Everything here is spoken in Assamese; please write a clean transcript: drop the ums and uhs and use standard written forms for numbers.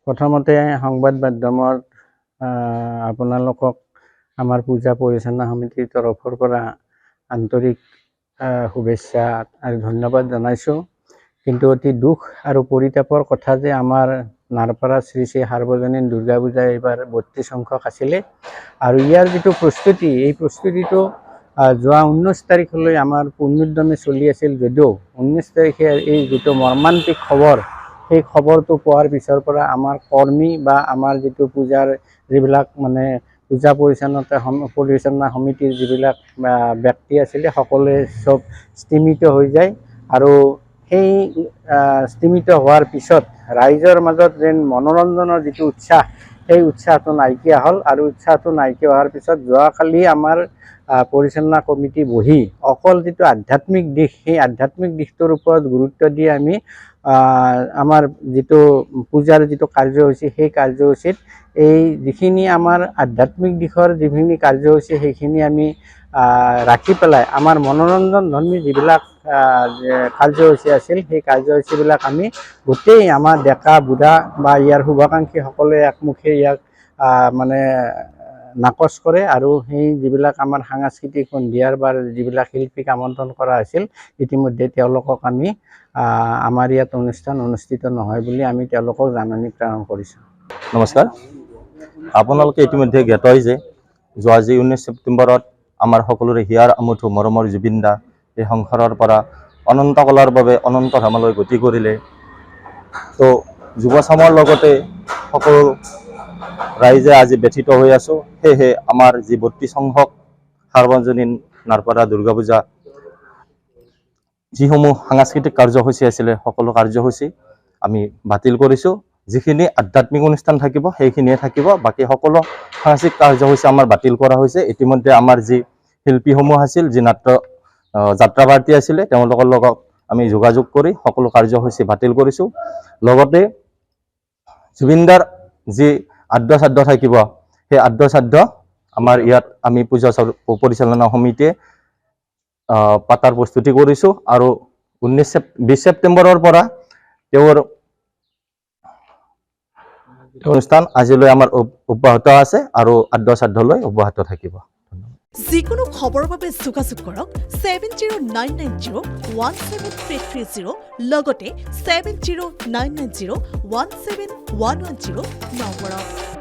প্ৰথমতে সংবাদ মাধ্যমত আপোনালোকক আমাৰ পূজা পৰিচালনা সমিতিৰ তৰফৰ পৰা আন্তৰিক শুভেচ্ছা আৰু ধন্যবাদ জনাইছোঁ। কিন্তু অতি দুখ আৰু পৰিতাপৰ কথা যে আমাৰ নাৰপাৰা শ্ৰী শ্ৰী সাৰ্বজনীন দুৰ্গা পূজা এইবাৰ 32 সংখ্যক আছিলে আৰু ইয়াৰ যিটো প্ৰস্তুতি, এই প্ৰস্তুতিটো যোৱা 19 তাৰিখলৈ আমাৰ পূৰ্ণোদ্যমে চলি আছিল যদিও 19 তাৰিখে এই যিটো মৰ্মান্তিক খবৰ, সেই খবৰটো পোৱাৰ পিছৰ পৰা আমাৰ কৰ্মী বা আমাৰ যিটো পূজাৰ যিবিলাক মানে পূজা পৰিচালনা সমিতিৰ যিবিলাক ব্যক্তি আছিলে সকলোৱে চব স্থিমিত হৈ যায় আৰু সেই স্থিমিত হোৱাৰ পিছত ৰাইজৰ মাজত যেন মনোৰঞ্জনৰ যিটো উৎসাহ, সেই উৎসাহটো নাইকিয়া হ'ল আৰু উৎসাহটো নাইকিয়া হোৱাৰ পিছত যোৱাকালি আমাৰ পৰিচালনা কমিটি বহি অকল যিটো আধ্যাত্মিক দিশ, সেই আধ্যাত্মিক দিশটোৰ ওপৰত গুৰুত্ব দি আমি আমাৰ যিটো পূজাৰ যিটো কাৰ্যসূচী, সেই কাৰ্যসূচীত এই যিখিনি আমাৰ আধ্যাত্মিক দিশৰ যিখিনি কাৰ্যসূচী সেইখিনি আমি ৰাখি পেলাই আমাৰ মনোৰঞ্জন ধৰ্মী যিবিলাক কাৰ্যসূচী আছিল, সেই কাৰ্যসূচীবিলাক আমি গোটেই আমাৰ ডেকা বুঢ়া বা ইয়াৰ শুভাকাংক্ষী সকলোৱে একমুখে ইয়াক মানে নাকচ কৰে আৰু সেই যিবিলাক আমাৰ সাংস্কৃতিক সন্ধিয়াৰ বা যিবিলাক শিল্পীক আমন্ত্ৰণ কৰা হৈছিল ইতিমধ্যে তেওঁলোকক আমি আমাৰ ইয়াত অনুষ্ঠান অনুষ্ঠিত নহয় বুলি আমি তেওঁলোকক জাননী প্ৰেৰণ কৰিছোঁ। নমস্কাৰ, আপোনালোকে ইতিমধ্যে জ্ঞাতই যে যোৱা 19 ছেপ্টেম্বৰত আমাৰ সকলোৰে হিয়াৰ আমঠু মৰমৰ জুবিন দা এই সংসাৰৰ পৰা অনন্ত কালৰ বাবে অনন্ত ধামলৈ গতি কৰিলে। তো যুৱ চামৰ লগতে সকলো ৰাইজে আজি ব্যথিত হৈ আছো। সেয়েহে আমাৰ যি 32 সংখ্যক সাৰ্বজনীন নাৰপাৰা দুৰ্গা পূজা যিসমূহ সাংস্কৃতিক কাৰ্যসূচী আছিলে সকলো কাৰ্যসূচী আমি বাতিল কৰিছোঁ। যিখিনি আধ্যাত্মিক অনুষ্ঠান থাকিব সেইখিনিয়ে থাকিব, বাকী সকলো সাংস্কৃতিক কাৰ্যসূচী আমাৰ বাতিল কৰা হৈছে। ইতিমধ্যে আমাৰ যি শিল্পীসমূহ আছিল, যি যাত্ৰা পাৰ্টি আছিলে, তেওঁলোকৰ লগত আমি যোগাযোগ কৰি সকলো কাৰ্যসূচী বাতিল কৰিছোঁ। লগতে জুবিনদাৰ যি আদ্যশ্ৰাদ্ধ থাকিব, সেই আদ্যশ্ৰাদ্ধ আমাৰ ইয়াত আমি পূজা পৰিচালনা সমিতিয়ে পাতাৰ প্ৰস্তুতি কৰিছোঁ আৰু 20 ছেপ্টেম্বৰৰ পৰা তেওঁৰ অনুষ্ঠান আজিলৈ আমাৰ অব্যাহত আছে আৰু আদ্যশ্ৰাদ্ধলৈ অব্যাহত থাকিব। যিকোনো খবৰৰ বাবে যোগাযোগ কৰক 7099017330 লগতে 7099017110 নম্বৰত।